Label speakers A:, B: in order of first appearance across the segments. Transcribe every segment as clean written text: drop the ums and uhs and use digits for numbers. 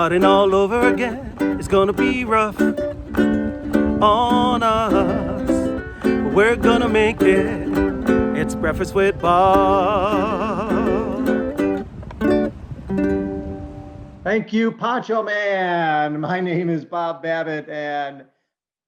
A: Starting all over again, it's gonna be rough on us, but we're gonna make it. It's Breakfast with Bob.
B: Thank you, Poncho Man. My name is Bob Babbitt, and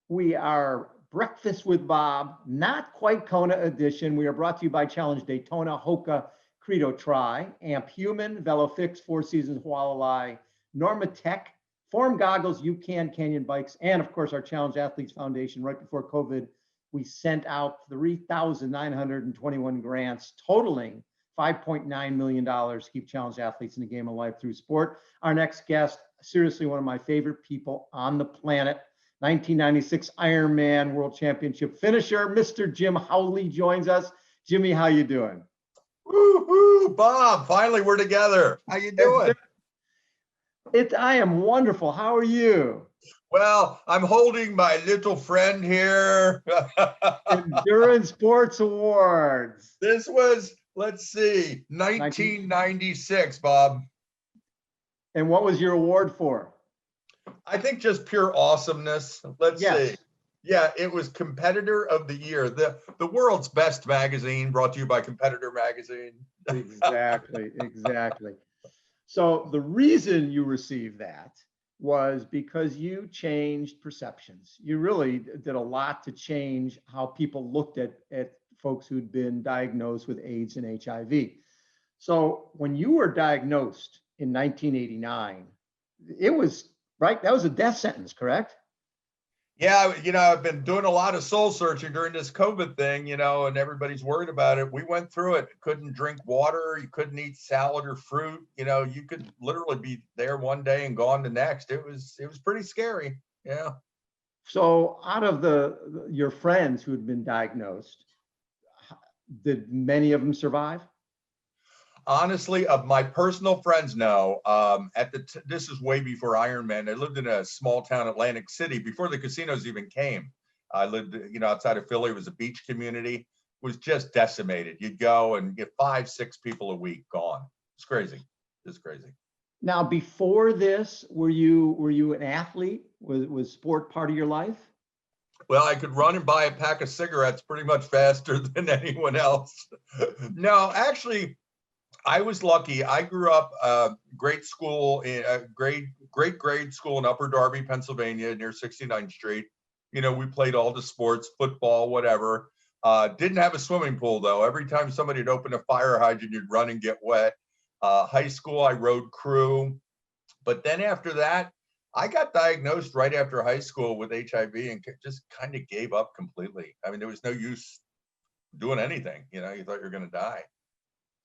B: we are Breakfast with Bob, not quite Kona edition. We are brought to you by Challenge Daytona, Hoka, Credo Tri, Amp Human, VeloFix, Four Seasons, Hualalai, Norma Tech, Form Goggles, UCAN, Canyon Bikes, and of course our Challenge Athletes Foundation. Right before COVID, we sent out 3,921 grants totaling $5.9 million to keep Challenge athletes in the game of life through sport. Our next guest, seriously one of my favorite people on the planet, 1996 Ironman World Championship finisher, Mr. Jim Howley joins us. Jimmy, how you doing?
C: Woo-hoo, Bob, finally we're together. How you doing?
B: I am wonderful. How are you?
C: Well, I'm holding my little friend here.
B: Endurance Sports Awards.
C: This was, let's see, 1996, Bob.
B: And what was your award for?
C: I think just pure awesomeness. Let's see. Yeah, it was Competitor of the Year, the world's best magazine, brought to you by Competitor Magazine.
B: Exactly. So the reason you received that was because you changed perceptions. You really did a lot to change how people looked at folks who'd been diagnosed with AIDS and HIV. So when you were diagnosed in 1989, it was, right, that was a death sentence, correct?
C: Yeah, I've been doing a lot of soul searching during this COVID thing, and everybody's worried about it. We went through it. Couldn't drink water. You couldn't eat salad or fruit. You could literally be there one day and gone the next. It was pretty scary. Yeah.
B: So out of your friends who had been diagnosed, did many of them survive?
C: Honestly, of my personal friends, no. This is way before Ironman. I lived in a small town, Atlantic City, before the casinos even came. I lived, outside of Philly. It was a beach community. It was just decimated. You'd go and get 5-6 people a week gone. It's crazy. It's crazy.
B: Now, before this, were you an athlete? Was sport part of your life?
C: Well, I could run and buy a pack of cigarettes pretty much faster than anyone else. No, actually, I was lucky. I grew up great school in great grade school in Upper Darby, Pennsylvania, near 69th Street. We played all the sports, football, whatever. Didn't have a swimming pool though. Every time somebody would open a fire hydrant, you'd run and get wet. High school, I rode crew. But then after that, I got diagnosed right after high school with HIV and just kind of gave up completely. I mean, there was no use doing anything. You thought you were going to die.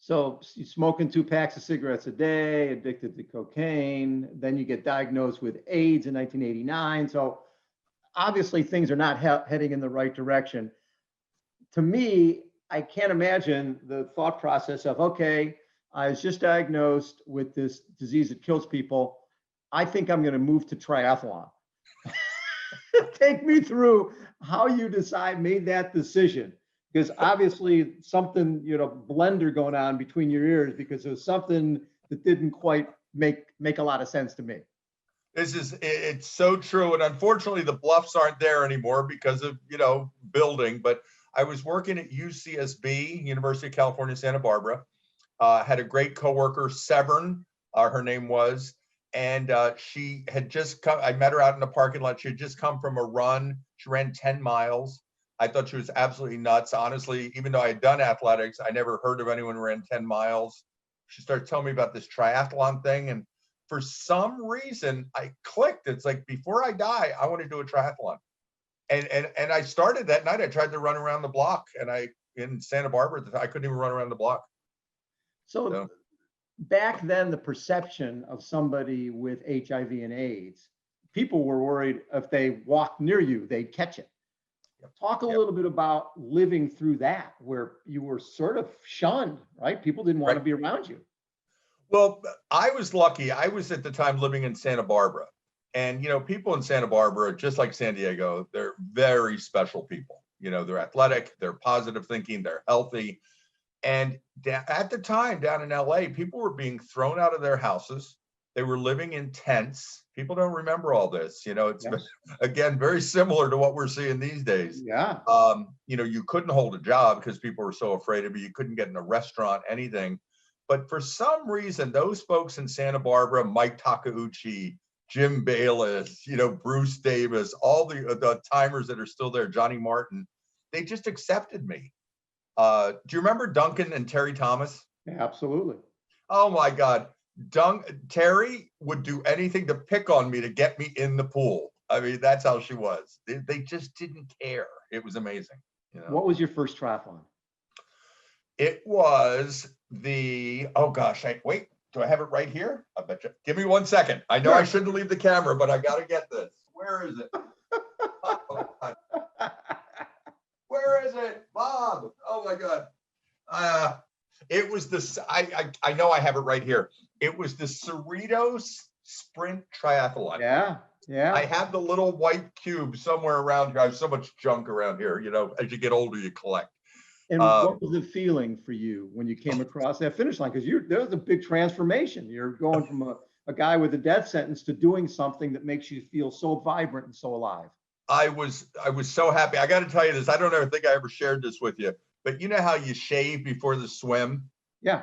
B: So you're smoking 2 packs of cigarettes a day, addicted to cocaine, then you get diagnosed with AIDS in 1989. So obviously things are not heading in the right direction. To me, I can't imagine the thought process of, okay, I was just diagnosed with this disease that kills people. I think I'm going to move to triathlon. Take me through how you made that decision. Because obviously something, blender going on between your ears, because it was something that didn't quite make a lot of sense to me.
C: It's so true. And unfortunately, the bluffs aren't there anymore because of, building. But I was working at UCSB, University of California, Santa Barbara. Had a great coworker, Severn, her name was. And she had just come, I met her out in the parking lot. She had just come from a run. She ran 10 miles. I thought she was absolutely nuts. Honestly, even though I had done athletics, I never heard of anyone who ran 10 miles. She started telling me about this triathlon thing. And for some reason, I clicked. It's like, before I die, I want to do a triathlon. And I started that night. I tried to run around the block. And in Santa Barbara, I couldn't even run around the block.
B: So back then, the perception of somebody with HIV and AIDS, people were worried if they walked near you, they'd catch it. Talk a little bit about living through that, where you were sort of shunned, right? People didn't want to be around you.
C: Well, I was lucky. I was at the time living in Santa Barbara. And, people in Santa Barbara, just like San Diego, they're very special people. They're athletic, they're positive thinking, they're healthy. And at the time down in LA, people were being thrown out of their houses. They were living in tents. People don't remember all this. It's
B: Yes.
C: again very similar to what we're seeing these days.
B: Yeah.
C: You couldn't hold a job because people were so afraid of you. You couldn't get in a restaurant, anything. But for some reason, those folks in Santa Barbara, Mike Takeuchi, Jim Bayless, Bruce Davis, all the timers that are still there, Johnny Martin, they just accepted me. Do you remember Duncan and Terry Thomas?
B: Absolutely.
C: Oh my God. Terry would do anything to pick on me to get me in the pool. I mean, that's how she was. They just didn't care. It was amazing.
B: What was your first triathlon?
C: It was oh gosh, wait, do I have it right here? I bet you. Give me 1 second. I know I shouldn't leave the camera, but I got to get this. Where is it? Oh, God. Where is it? Bob. Oh my God. It was I know I have it right here. It was the Cerritos Sprint Triathlon.
B: Yeah.
C: I have the little white cube somewhere around here. I have so much junk around here. As you get older, you collect.
B: And what was the feeling for you when you came across that finish line? Because there was a big transformation. You're going from a guy with a death sentence to doing something that makes you feel so vibrant and so alive.
C: I was so happy. I got to tell you this. I don't ever think I ever shared this with you, but you know how you shave before the swim?
B: Yeah.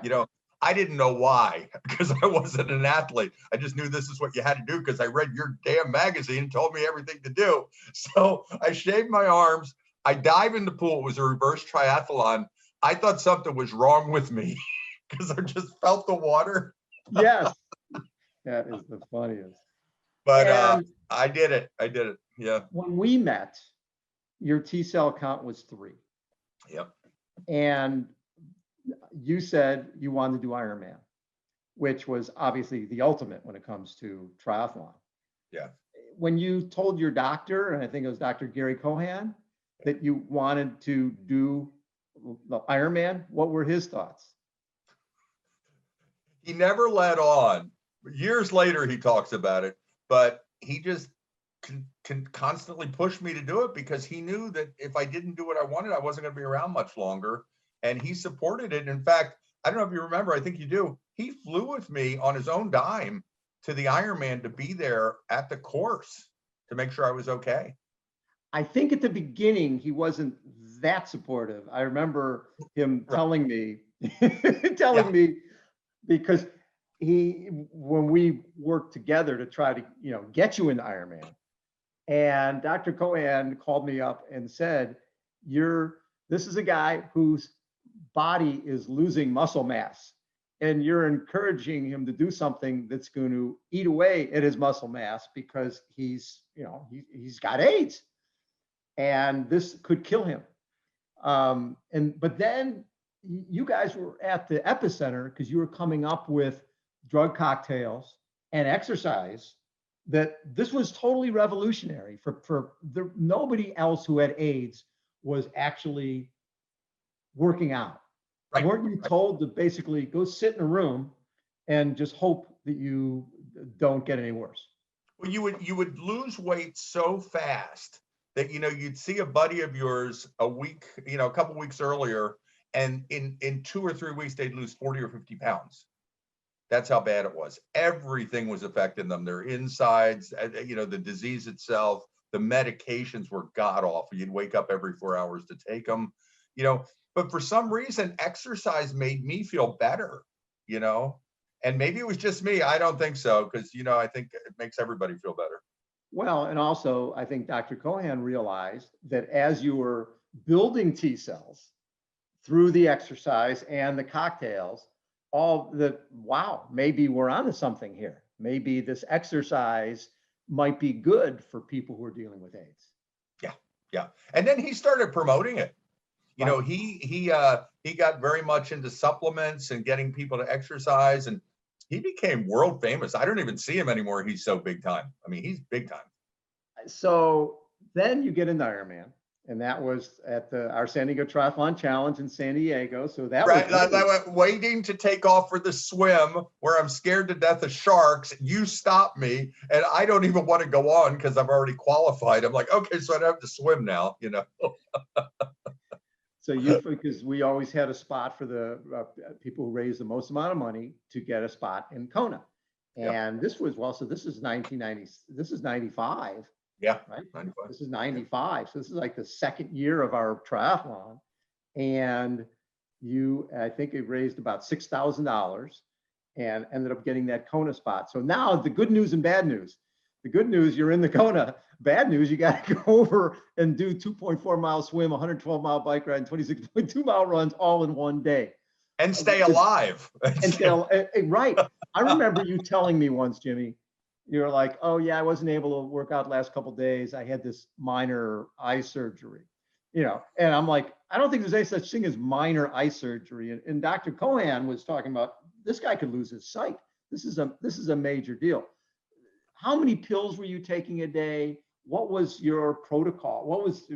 C: I didn't know why, because I wasn't an athlete. I just knew this is what you had to do because I read your damn magazine and told me everything to do. So I shaved my arms. I dive in the pool. It was a reverse triathlon. I thought something was wrong with me because I just felt the water.
B: Yes. That is the funniest.
C: But I did it. Yeah.
B: When we met, your T cell count was 3.
C: Yep.
B: And you said you wanted to do Ironman, which was obviously the ultimate when it comes to triathlon.
C: Yeah.
B: When you told your doctor, and I think it was Dr. Gary Cohan, that you wanted to do the Ironman, what were his thoughts?
C: He never let on. Years later, he talks about it, but he just can constantly push me to do it because he knew that if I didn't do what I wanted, I wasn't going to be around much longer. And he supported it. In fact, I don't know if you remember, I think you do. He flew with me on his own dime to the Ironman to be there at the course to make sure I was okay.
B: I think at the beginning, he wasn't that supportive. I remember him telling me, because when we worked together to try to, get you into Ironman, and Dr. Cohan called me up and said, this is a guy whose body is losing muscle mass, and you're encouraging him to do something that's going to eat away at his muscle mass because he's got AIDS, and this could kill him. But then you guys were at the epicenter because you were coming up with drug cocktails and exercise that this was totally revolutionary for nobody else who had AIDS was actually working out.
C: Right.
B: Weren't you told to basically go sit in a room and just hope that you don't get any worse?
C: Well, you would lose weight so fast that you'd see a buddy of yours a couple weeks earlier, and in 2 or 3 weeks they'd lose 40 or 50 pounds. That's how bad it was. Everything was affecting them. Their insides, the disease itself, the medications were god awful. You'd wake up every 4 hours to take them, but for some reason, exercise made me feel better, and maybe it was just me. I don't think so. Because, I think it makes everybody feel better.
B: Well, and also I think Dr. Cohan realized that as you were building T cells through the exercise and the cocktails, maybe we're onto something here. Maybe this exercise might be good for people who are dealing with AIDS.
C: Yeah. And then he started promoting it.
B: Right.
C: He got very much into supplements and getting people to exercise, and he became world famous. I don't even see him anymore. He's so big time. I mean, he's big time.
B: So then you get into Ironman, and that was at our San Diego Triathlon Challenge in San Diego. So that
C: right.
B: was
C: I went waiting to take off for the swim where I'm scared to death of sharks. You stopped me, and I don't even want to go on because I've already qualified. I'm like, okay, so I don't have to swim now,
B: So because we always had a spot for the people who raised the most amount of money to get a spot in Kona. And this was, well, so this is 1990, this is 95,
C: Yeah.
B: right?
C: 95.
B: This is 95. So this is like the second year of our triathlon. And you, I think it raised about $6,000 and ended up getting that Kona spot. So now the good news and bad news. The good news, you're in the Kona. Bad news, you got to go over and do 2.4 mile swim, 112 mile bike ride, and 26.2 mile runs all in one day.
C: And stay alive.
B: And still, right. I remember you telling me once, Jimmy, you were like, oh yeah, I wasn't able to work out the last couple of days. I had this minor eye surgery, and I'm like, I don't think there's any such thing as minor eye surgery. And Dr. Cohan was talking about this guy could lose his sight. This is a major deal. How many pills were you taking a day? What was your protocol? What was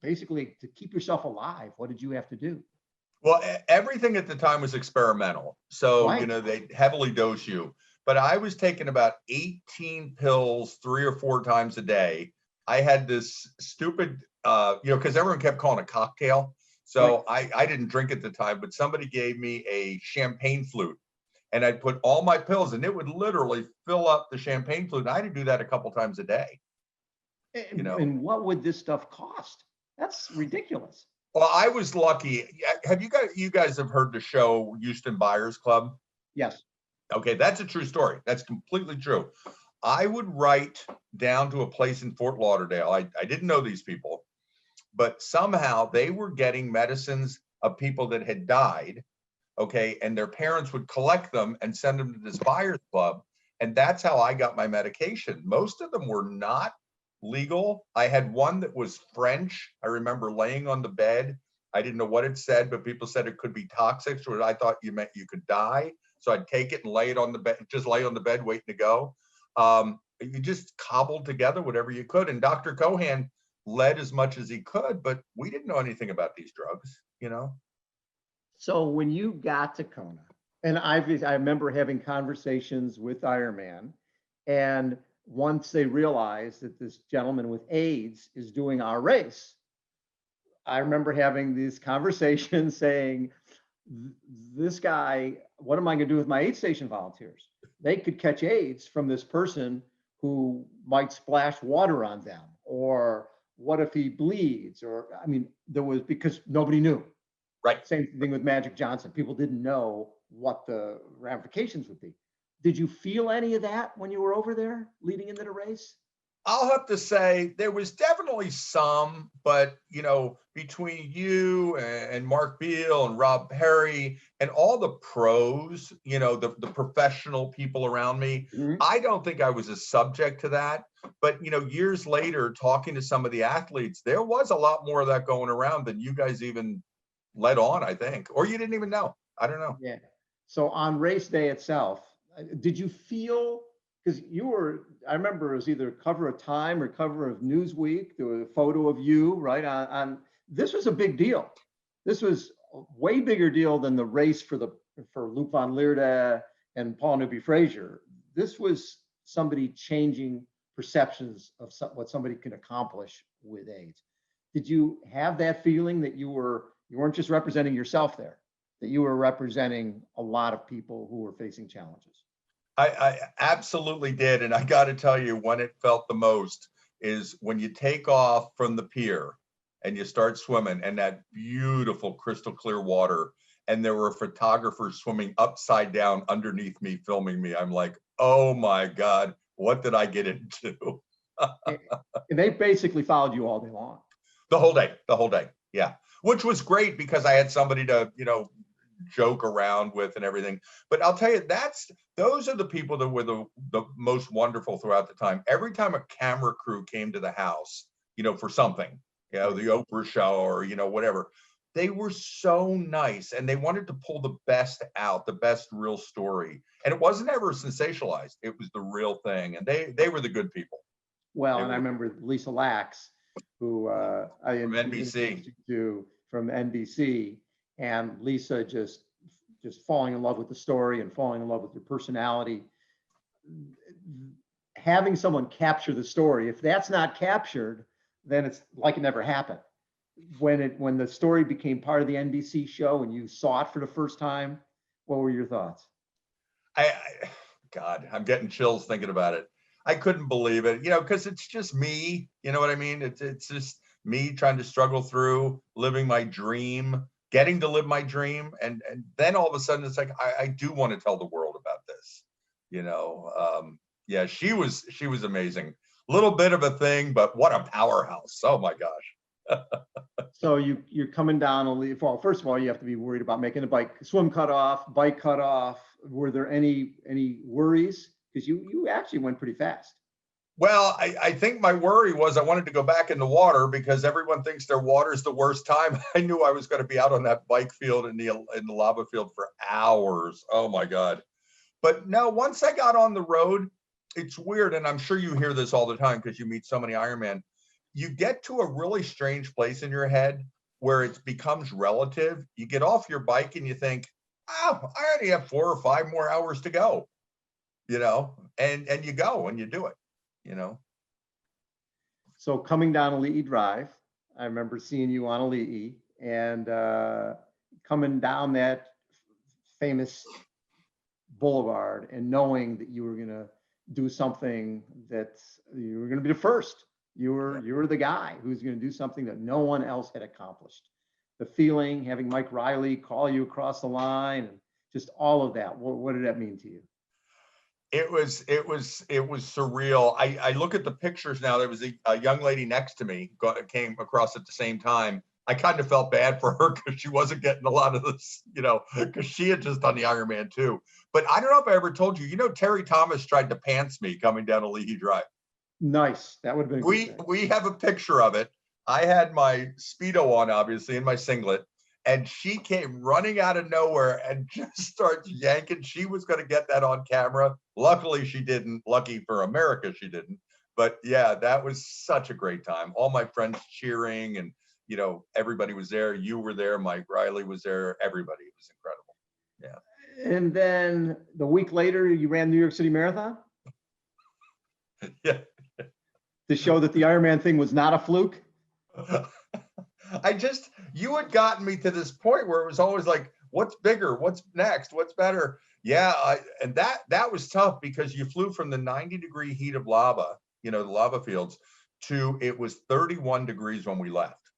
B: basically to keep yourself alive? What did you have to do?
C: Well, everything at the time was experimental. So,
B: Right.
C: They heavily dose you. But I was taking about 18 pills 3 or 4 times a day. I had this stupid, because everyone kept calling it a cocktail. So right. I didn't drink at the time, but somebody gave me a champagne flute. And I'd put all my pills and it would literally fill up the champagne flute. And I had to do that a couple times a day.
B: And what would this stuff cost? That's ridiculous.
C: Well, I was lucky. Have you guys have heard the show Houston Buyers Club?
B: Yes.
C: Okay, that's a true story. That's completely true. I would write down to a place in Fort Lauderdale. I didn't know these people, but somehow they were getting medicines of people that had died. Okay, and their parents would collect them and send them to this buyers club. And that's how I got my medication. Most of them were not legal. I had one that was French. I remember laying on the bed. I didn't know what it said, but people said it could be toxic. So I thought you meant you could die. So I'd take it and lay it on the bed, just lay on the bed waiting to go. You just cobbled together whatever you could. And Dr. Cohan led as much as he could, but we didn't know anything about these drugs,
B: So when you got to Kona, and I remember having conversations with Ironman, and once they realized that this gentleman with AIDS is doing our race, I remember having these conversations saying, this guy, what am I going to do with my aid station volunteers? They could catch AIDS from this person who might splash water on them, or what if he bleeds? Or, I mean, because nobody knew.
C: Right.
B: Same thing with Magic Johnson. People didn't know what the ramifications would be. Did you feel any of that when you were over there leading into the race?
C: I'll have to say there was definitely some, but between you and Mark Beal and Rob Perry and all the pros, the professional people around me, mm-hmm. I don't think I was a subject to that. But years later, talking to some of the athletes, there was a lot more of that going around than you guys even let on, I think, or you didn't even know. I don't know.
B: Yeah. So on race day itself, did you feel? Because I remember it was either cover of Time or cover of Newsweek. There was a photo of you, right? On this was a big deal. This was a way bigger deal than the race for Luc van Lierde and Paul Newby-Fraser. This was somebody changing perceptions of what somebody can accomplish with AIDS. Did you have that feeling that you weren't just representing yourself there, that you were representing a lot of people who were facing challenges?
C: I absolutely did. And I got to tell you, when it felt the most is when you take off from the pier and you start swimming and that beautiful crystal clear water. And there were photographers swimming upside down underneath me, filming me. I'm like, oh my God, what did I get into?
B: And they basically followed you all day long.
C: The whole day. Yeah. Which was great because I had somebody to, joke around with and everything. But I'll tell you, those are the people that were the most wonderful throughout the time. Every time a camera crew came to the house, for something, the Oprah show or, whatever, they were so nice and they wanted to pull the best out, the best real story. And it wasn't ever sensationalized. It was the real thing. And they were the good people.
B: Well, and I remember Lisa Lax, who I
C: from NBC.
B: From NBC. And Lisa just falling in love with the story and falling in love with your personality. Having someone capture the story, if that's not captured, then it's like it never happened. When the story became part of the NBC show and you saw it for the first time, what were your thoughts?
C: God, I'm getting chills thinking about it. I couldn't believe it, because it's just me. You know what I mean? It's just me trying to struggle through living my dream, getting to live my dream, and then all of a sudden it's like I do want to tell the world about this. Yeah, she was amazing. Little bit of a thing, but what a powerhouse! Oh my gosh.
B: So you're coming down only. Well, first of all, you have to be worried about making the swim cut off, bike cut off. Were there any worries? Because you actually went pretty fast.
C: Well, I think my worry was I wanted to go back in the water because everyone thinks their water's the worst time. I knew I was going to be out on that bike field in the lava field for hours. Oh my God. But no, once I got on the road, it's weird. And I'm sure you hear this all the time because you meet so many Ironman. You get to a really strange place in your head where it becomes relative. You get off your bike and you think, oh, I only have 4 or 5 more hours to go, and you go and you do it.
B: So coming down Ali'i Drive, I remember seeing you on Ali'i and coming down that famous boulevard and knowing that you were going to do something that you were going to be the first. You were the guy who's going to do something that no one else had accomplished. The feeling, having Mike Riley call you across the line, and just all of that. What did that mean to you?
C: It was surreal. I look at the pictures now. There was a young lady next to me came across at the same time. I kind of felt bad for her because she wasn't getting a lot of this, because she had just done the Ironman too. But I don't know if I ever told you, Terry Thomas tried to pants me coming down Ali'i Drive.
B: Nice. That would have been
C: we have a picture of it. I had my Speedo on, obviously, and my singlet. And she came running out of nowhere and just starts yanking. She was going to get that on camera. Luckily, she didn't. Lucky for America, she didn't. But yeah, that was such a great time. All my friends cheering and, everybody was there. You were there. Mike Riley was there. Everybody. It was incredible. Yeah.
B: And then the week later, you ran New York City Marathon?
C: Yeah.
B: To show that the Ironman thing was not a fluke?
C: You had gotten me to this point where it was always like, what's bigger? What's next? What's better? Yeah. And that was tough because you flew from the 90-degree heat of lava, the lava fields, to it was 31 degrees when we left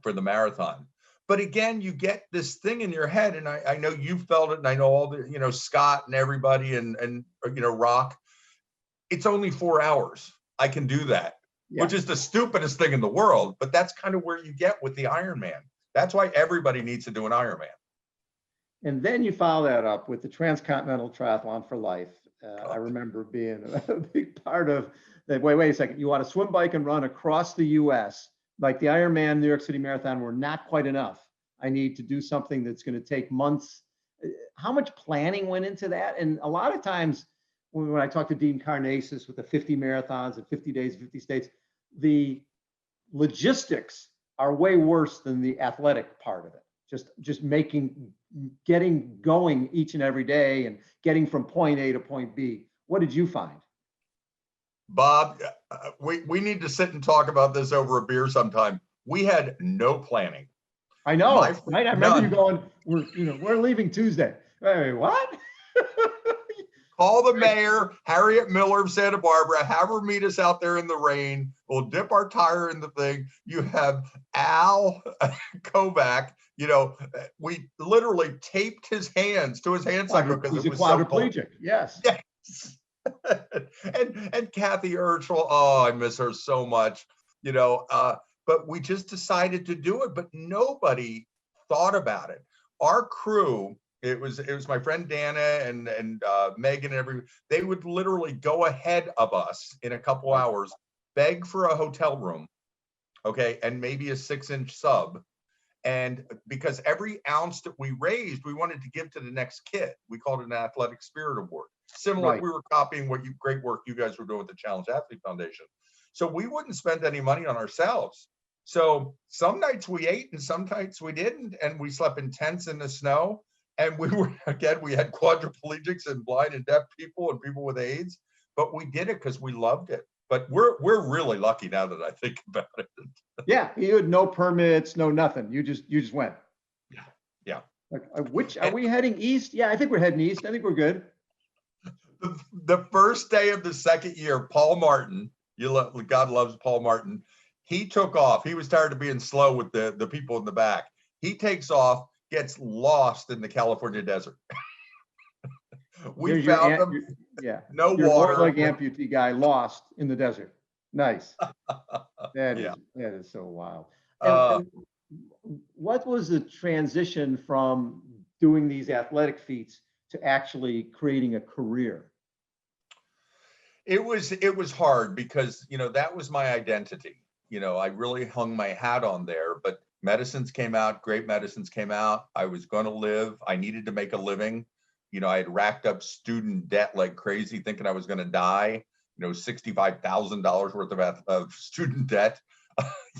C: for the marathon. But again, you get this thing in your head, and I know you felt it, and I know all the, Scott and everybody and Rock. It's only 4 hours. I can do that. Yeah. Which is the stupidest thing in the world, but that's kind of where you get with the Ironman. That's why everybody needs to do an Ironman.
B: And then you follow that up with the Transcontinental Triathlon for Life. I remember being a big part of that. Wait a second. You want to swim, bike, and run across the U.S. like the Ironman, New York City Marathon were not quite enough. I need to do something that's going to take months. How much planning went into that? And a lot of times when I talk to Dean Karnazes with the 50 marathons and 50 days, 50 states, the logistics are way worse than the athletic part of it. Just getting going each and every day and getting from point A to point B. What did you find?
C: Bob, we need to sit and talk about this over a beer sometime. We had no planning.
B: I know. Right? I remember you going, we're leaving Tuesday. Wait, what?
C: Call the mayor, Harriet Miller of Santa Barbara, have her meet us out there in the rain. We'll dip our tire in the thing. You have Al Kovac. We literally taped his hands to his hand cycle because it was so cold.
B: Yes.
C: Yes. and Kathy Urschel. Oh, I miss her so much. But we just decided to do it, but nobody thought about it. Our crew. It was my friend Dana and Megan and everyone. They would literally go ahead of us in a couple hours, beg for a hotel room, okay, and maybe a 6-inch sub. And because every ounce that we raised, we wanted to give to the next kid. We called it an Athletic Spirit Award. Similar, right. We were copying great work you guys were doing with the Challenge Athlete Foundation. So we wouldn't spend any money on ourselves. So some nights we ate and some nights we didn't, and we slept in tents in the snow. And we had quadriplegics and blind and deaf people and people with AIDS, but we did it because we loved it. But we're really lucky now that I think about it.
B: Yeah, you had no permits, no nothing. You just went.
C: Yeah.
B: Like, are we heading east? Yeah, I think we're heading east. I think we're good.
C: The first day of the second year, Paul Martin, God loves Paul Martin. He took off. He was tired of being slow with the people in the back. He takes off, gets lost in the California desert. We found him.
B: Yeah.
C: No
B: your
C: water.
B: Your leg amputee guy lost in the desert. Nice. That
C: Yeah.
B: is so wild. And what was the transition from doing these athletic feats to actually creating a career?
C: It was hard because, that was my identity. I really hung my hat on there, but medicines came out, great medicines came out. I was going to live. I needed to make a living. I had racked up student debt like crazy, thinking I was going to die, $65,000 worth of student debt.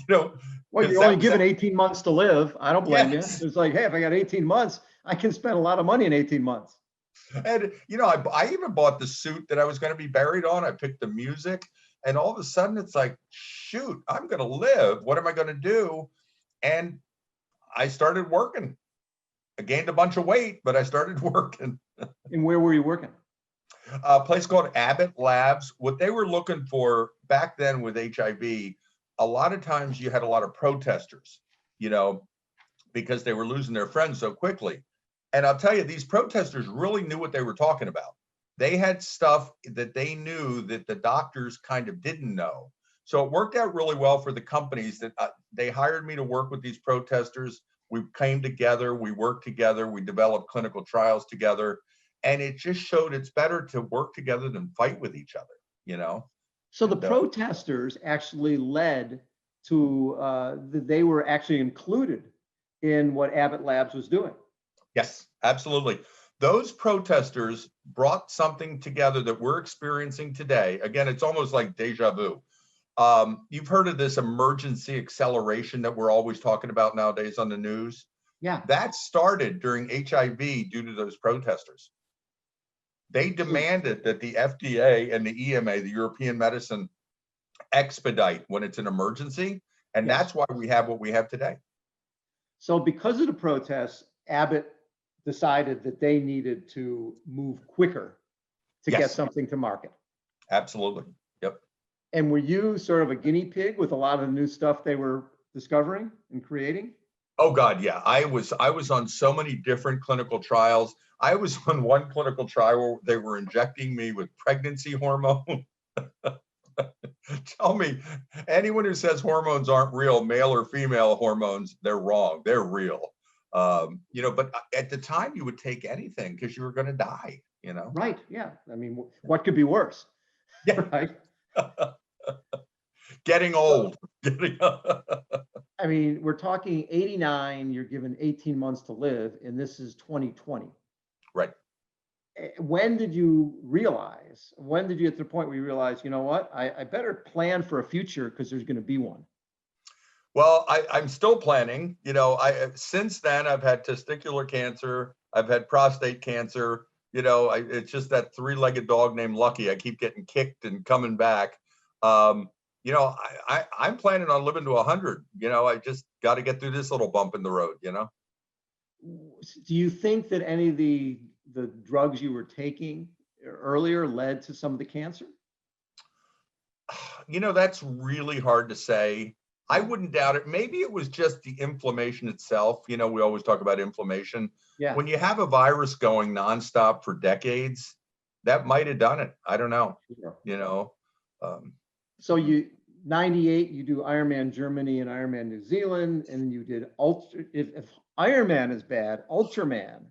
B: Well, you're only given 18 months to live. I don't blame you. It's like, hey, if I got 18 months, I can spend a lot of money in 18 months.
C: And, I even bought the suit that I was going to be buried on. I picked the music, and all of a sudden it's like, shoot, I'm going to live. What am I going to do? And I started working. I gained a bunch of weight, but I started working.
B: And where were you working?
C: A place called Abbott Labs. What they were looking for back then with HIV, a lot of times you had a lot of protesters, because they were losing their friends so quickly. And I'll tell you, these protesters really knew what they were talking about. They had stuff that they knew that the doctors kind of didn't know. So it worked out really well for the companies that they hired me to work with these protesters. We came together, we worked together, we developed clinical trials together. And it just showed it's better to work together than fight with each other,
B: So the protesters actually led to, they were actually included in what Abbott Labs was doing.
C: Yes, absolutely. Those protesters brought something together that we're experiencing today. Again, it's almost like deja vu. You've heard of this emergency acceleration that we're always talking about nowadays on the news.
B: Yeah.
C: That started during HIV due to those protesters. They demanded that the FDA and the EMA, the European Medicine, expedite when it's an emergency. And that's why we have what we have today.
B: So because of the protests, Abbott decided that they needed to move quicker to get something to market.
C: Absolutely. Yep.
B: And were you sort of a guinea pig with a lot of the new stuff they were discovering and creating?
C: Oh God, yeah. I was on so many different clinical trials. I was on one clinical trial where they were injecting me with pregnancy hormone. Tell me, anyone who says hormones aren't real, male or female hormones, they're wrong. They're real. But at the time you would take anything because you were going to die,
B: Right. Yeah. I mean, what could be worse?
C: Yeah.
B: Right.
C: Getting old.
B: I mean, we're talking 89, you're given 18 months to live, and this is 2020.
C: Right.
B: When did you get to the point where you realized, you know what, I better plan for a future because there's going to be one?
C: Well, I'm still planning. Since then, I've had testicular cancer. I've had prostate cancer. It's just that three-legged dog named Lucky. I keep getting kicked and coming back. I'm planning on living to 100. I just got to get through this little bump in the road.
B: Do you think that any of the drugs you were taking earlier led to some of the cancer?
C: That's really hard to say. I wouldn't doubt it. Maybe it was just the inflammation itself. We always talk about inflammation.
B: Yeah.
C: When you have a virus going nonstop for decades, that might have done it. I don't know.
B: Sure. So 98, you do Ironman Germany and Ironman New Zealand, and you did if Ironman is bad, Ultraman.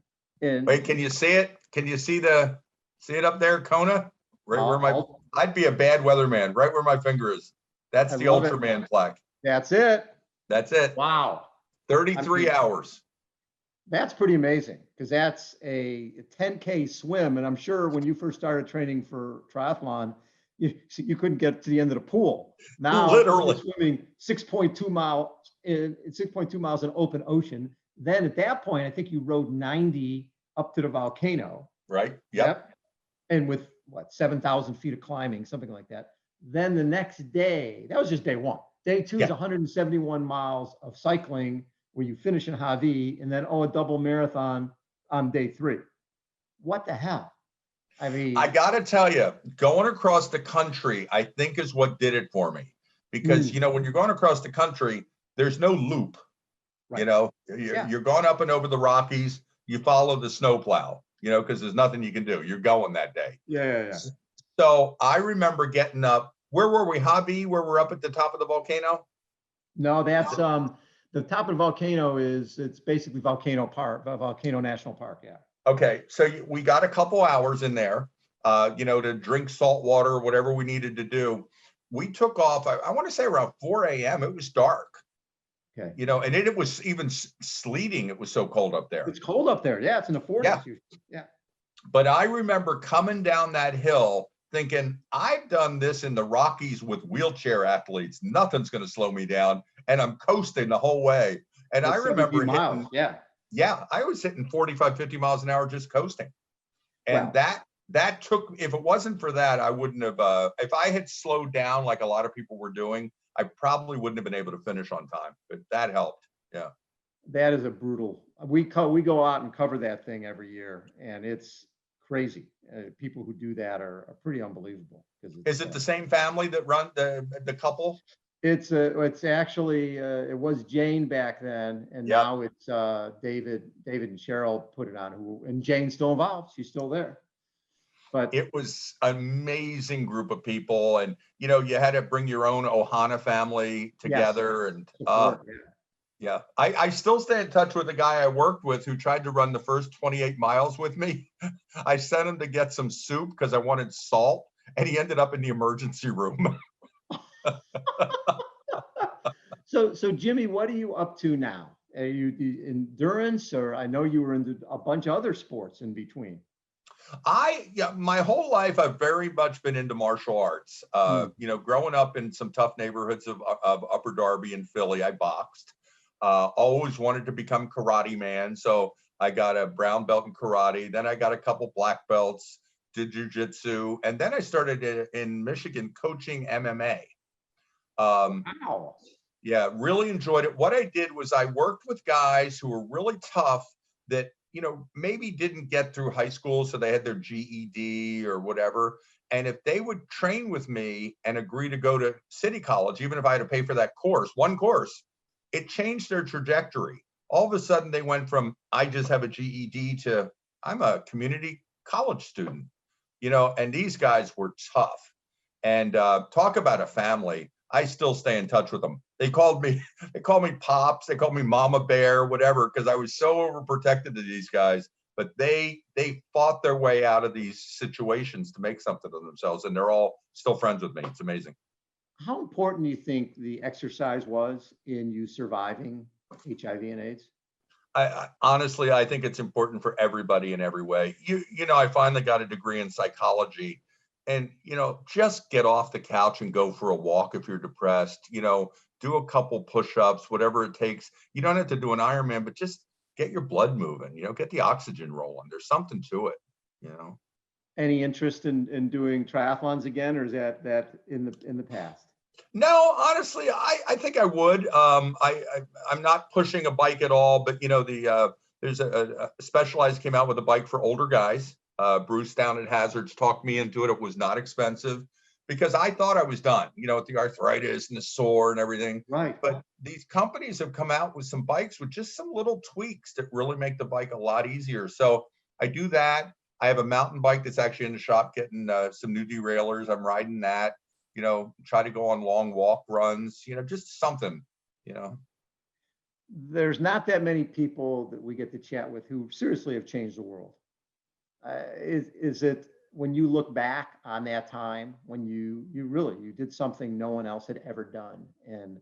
C: Wait, can you see it? Can you see it up there, Kona? Right where I'd be a bad weatherman, right where my finger is. That's the Ultraman plaque.
B: That's it.
C: That's it.
B: Wow.
C: 33 hours.
B: That's pretty amazing because that's a 10K swim. And I'm sure when you first started training for triathlon, you couldn't get to the end of the pool. Now
C: literally
B: you're swimming 6.2 miles in open ocean. Then at that point, I think you rode 90 up to the volcano.
C: Right. Yep.
B: And with 7,000 feet of climbing, something like that. Then the next day, that was just day one. Day two is 171 miles of cycling where you finish in Hawaii, and then a double marathon on day three. What the hell? I mean,
C: I got to tell you, going across the country, I think is what did it for me. Because, when you're going across the country, there's no loop.
B: right.
C: You're going up and over the Rockies. You follow the snowplow, because there's nothing you can do. You're going that day.
B: Yeah.
C: So I remember getting up. Where were we, Hobby? Where we're up at the top of the volcano?
B: No, that's the top of the volcano it's basically Volcano National Park. Yeah.
C: Okay, so we got a couple hours in there, to drink salt water or whatever we needed to do. We took off. I want to say around 4 a.m. It was dark.
B: Okay.
C: And it was even sleeting. It was so cold up there.
B: It's cold up there. Yeah, it's in the 40s. Yeah.
C: But I remember coming down that hill thinking, I've done this in the Rockies with wheelchair athletes. Nothing's going to slow me down. And I'm coasting the whole way. And I remember
B: miles.
C: Yeah, I was hitting 45, 50 miles an hour just coasting. And that took, if it wasn't for that, I wouldn't have, if I had slowed down like a lot of people were doing, I probably wouldn't have been able to finish on time, but that helped. Yeah.
B: That is a brutal, we go out and cover that thing every year, and it's crazy. People who do that are pretty unbelievable.
C: Is it the same family that run the couple?
B: It's actually, it was Jane back then, and now it's David and Cheryl put it on, and Jane's still involved. She's still there. But
C: it was an amazing group of people, and you had to bring your own Ohana family together. Yes. And I still stay in touch with the guy I worked with who tried to run the first 28 miles with me. I sent him to get some soup because I wanted salt, and he ended up in the emergency room.
B: So Jimmy, what are you up to now? Are you endurance, or I know you were into a bunch of other sports in between?
C: My whole life, I've very much been into martial arts. Growing up in some tough neighborhoods of Upper Darby and Philly, I boxed. Always wanted to become karate man. So I got a brown belt in karate. Then I got a couple black belts, did jujitsu. And then I started in Michigan coaching MMA.
B: Wow.
C: Yeah, really enjoyed it. What I did was I worked with guys who were really tough that, maybe didn't get through high school, so they had their GED or whatever. And if they would train with me and agree to go to City College, even if I had to pay for that one course, it changed their trajectory. All of a sudden, they went from, I just have a GED to, I'm a community college student, and these guys were tough. And talk about a family. I still stay in touch with them. They called me Pops. They called me Mama Bear, whatever, because I was so overprotected to these guys. But they fought their way out of these situations to make something of themselves, and they're all still friends with me. It's amazing.
B: How important do you think the exercise was in you surviving HIV and AIDS?
C: I honestly, I think it's important for everybody in every way. I finally got a degree in psychology. And, just get off the couch and go for a walk if you're depressed, do a couple push-ups, whatever it takes. You don't have to do an Ironman, but just get your blood moving, get the oxygen rolling. There's something to it,
B: Any interest in doing triathlons again, or is that in the past?
C: No, honestly, I think I would. I'm not pushing a bike at all, but, there's a Specialized came out with a bike for older guys. Bruce down at Hazards talked me into it. It was not expensive because I thought I was done, with the arthritis and the sore and everything.
B: Right.
C: But these companies have come out with some bikes with just some little tweaks that really make the bike a lot easier. So I do that. I have a mountain bike that's actually in the shop getting some new derailleurs. I'm riding that, try to go on long walk runs, just something,
B: There's not that many people that we get to chat with who seriously have changed the world. Is it, when you look back on that time when you did something no one else had ever done, and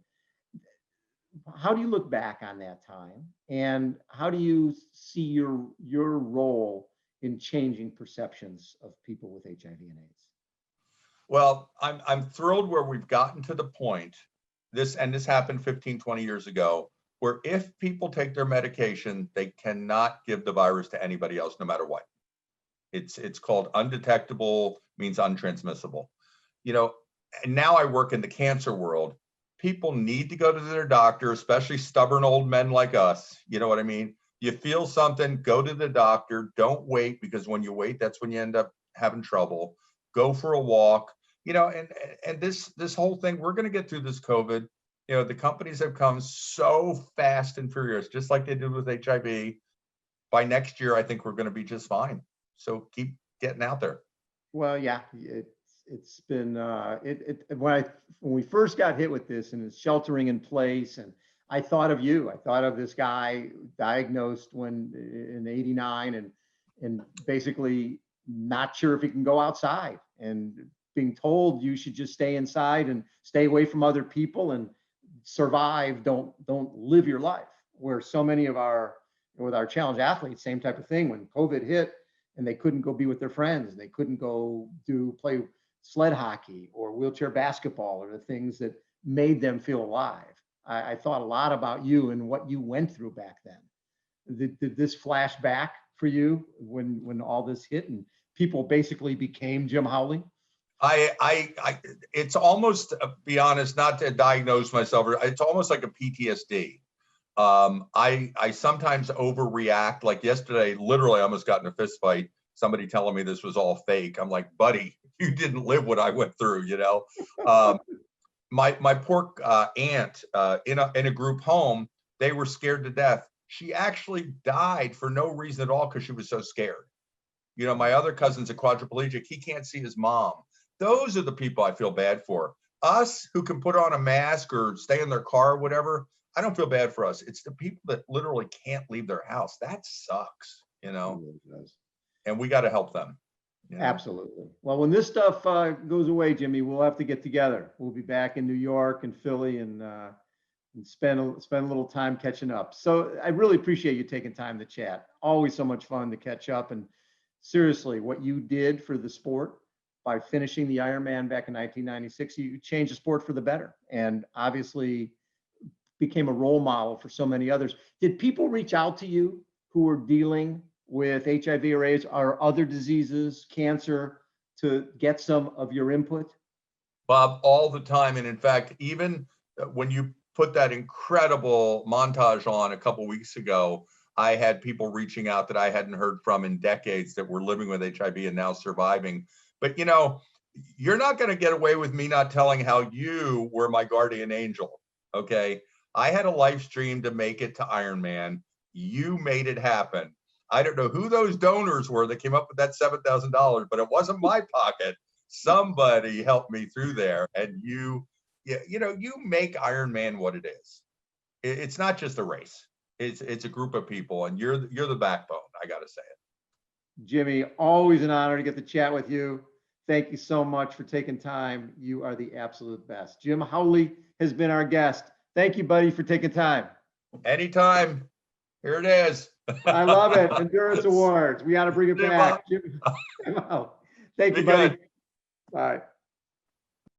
B: how do you look back on that time, and how do you see your role in changing perceptions of people with HIV and AIDS?
C: Well, I'm thrilled where we've gotten to the point, this happened 15, 20 years ago, where if people take their medication, they cannot give the virus to anybody else, no matter what. It's called undetectable, means untransmissible. And now I work in the cancer world. People need to go to their doctor, especially stubborn old men like us. You know what I mean? You feel something, go to the doctor. Don't wait, because when you wait, that's when you end up having trouble, go for a walk, and this whole thing, we're going to get through this COVID. The companies have come so fast and furious, just like they did with HIV. By next year, I think we're going to be just fine. So keep getting out there.
B: Well, yeah, it's been when we first got hit with this and it's sheltering in place, and I thought of you. I thought of this guy diagnosed in '89 and basically not sure if he can go outside and being told you should just stay inside and stay away from other people and survive. Don't live your life. Where so many with our challenge athletes, same type of thing. When COVID hit and they couldn't go be with their friends, and they couldn't go play sled hockey or wheelchair basketball or the things that made them feel alive. I thought a lot about you and what you went through back then. Did this flash back for you when all this hit and people basically became Jim Howley?
C: It's almost, be honest, not to diagnose myself, it's almost like a PTSD. I sometimes overreact. Like yesterday, literally, I almost got in a fist fight. Somebody telling me this was all fake. I'm like, buddy, you didn't live what I went through, My poor aunt in a group home, they were scared to death. She actually died for no reason at all because she was so scared. My other cousin's a quadriplegic. He can't see his mom. Those are the people I feel bad for. Us who can put on a mask or stay in their car or whatever, I don't feel bad for us. It's the people that literally can't leave their house. That sucks,
B: It really does.
C: And we got to help them.
B: Absolutely. Well, when this stuff goes away, Jimmy, we'll have to get together. We'll be back in New York and Philly and spend a little time catching up. So I really appreciate you taking time to chat. Always so much fun to catch up. And seriously, what you did for the sport by finishing the Ironman back in 1996, you changed the sport for the better, and obviously became a role model for so many others. Did people reach out to you who were dealing with HIV or AIDS or other diseases, cancer, to get some of your input?
C: Bob, all the time. And in fact, even when you put that incredible montage on a couple of weeks ago, I had people reaching out that I hadn't heard from in decades that were living with HIV and now surviving. But you're not going to get away with me not telling how you were my guardian angel. Okay. I had a live stream to make it to Ironman. You made it happen. I don't know who those donors were that came up with that $7,000, but it wasn't my pocket. Somebody helped me through there. And you make Ironman what it is. It's not just a race. It's a group of people, and you're the backbone. I got to say it.
B: Jimmy, always an honor to get to chat with you. Thank you so much for taking time. You are the absolute best. Jim Howley has been our guest. Thank you, buddy, for taking time.
C: Anytime. Here it is.
B: I love it. Endurance Awards. We got to bring it back. Jim, thank you, buddy. Bye.